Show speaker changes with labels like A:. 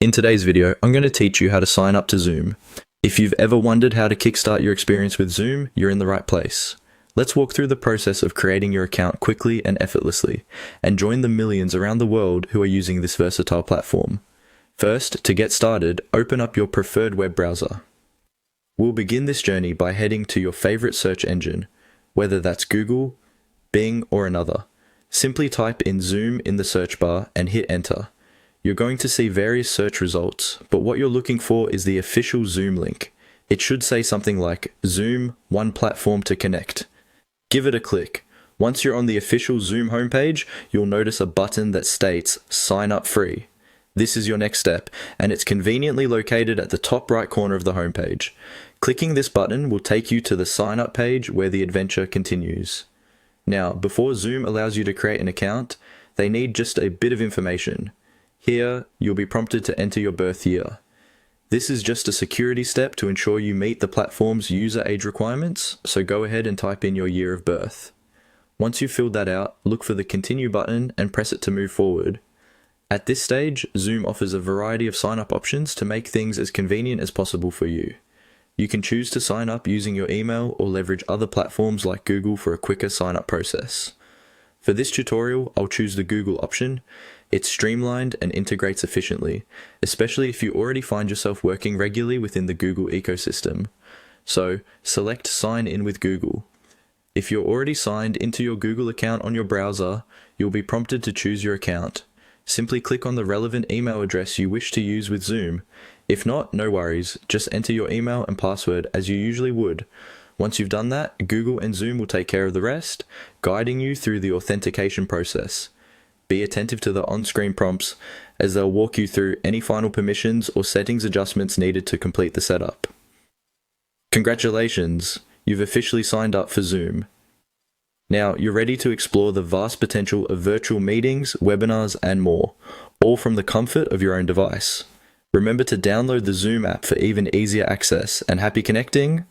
A: In today's video, I'm going to teach you how to sign up to Zoom. If you've ever wondered how to kickstart your experience with Zoom, you're in the right place. Let's walk through the process of creating your account quickly and effortlessly, and join the millions around the world who are using this versatile platform. First, to get started, open up your preferred web browser. We'll begin this journey by heading to your favorite search engine, whether that's Google, Bing, or another. Simply type in Zoom in the search bar and hit enter. You're going to see various search results, but what you're looking for is the official Zoom link. It should say something like Zoom, one platform to connect. Give it a click. Once you're on the official Zoom homepage, you'll notice a button that states Sign Up Free. This is your next step, and it's conveniently located at the top right corner of the homepage. Clicking this button will take you to the sign up page where the adventure continues. Now, before Zoom allows you to create an account, they need just a bit of information. Here, you'll be prompted to enter your birth year. This is just a security step to ensure you meet the platform's user age requirements, so go ahead and type in your year of birth. Once you've filled that out, look for the Continue button and press it to move forward. At this stage, Zoom offers a variety of sign-up options to make things as convenient as possible for you. You can choose to sign up using your email or leverage other platforms like Google for a quicker sign-up process. For this tutorial, I'll choose the Google option. It's streamlined and integrates efficiently, especially if you already find yourself working regularly within the Google ecosystem. So, select Sign In with Google. If you're already signed into your Google account on your browser, you'll be prompted to choose your account. Simply click on the relevant email address you wish to use with Zoom. If not, no worries, just enter your email and password as you usually would. Once you've done that, Google and Zoom will take care of the rest, guiding you through the authentication process. Be attentive to the on-screen prompts, as they'll walk you through any final permissions or settings adjustments needed to complete the setup. Congratulations, you've officially signed up for Zoom. Now, you're ready to explore the vast potential of virtual meetings, webinars, and more, all from the comfort of your own device. Remember to download the Zoom app for even easier access, and happy connecting!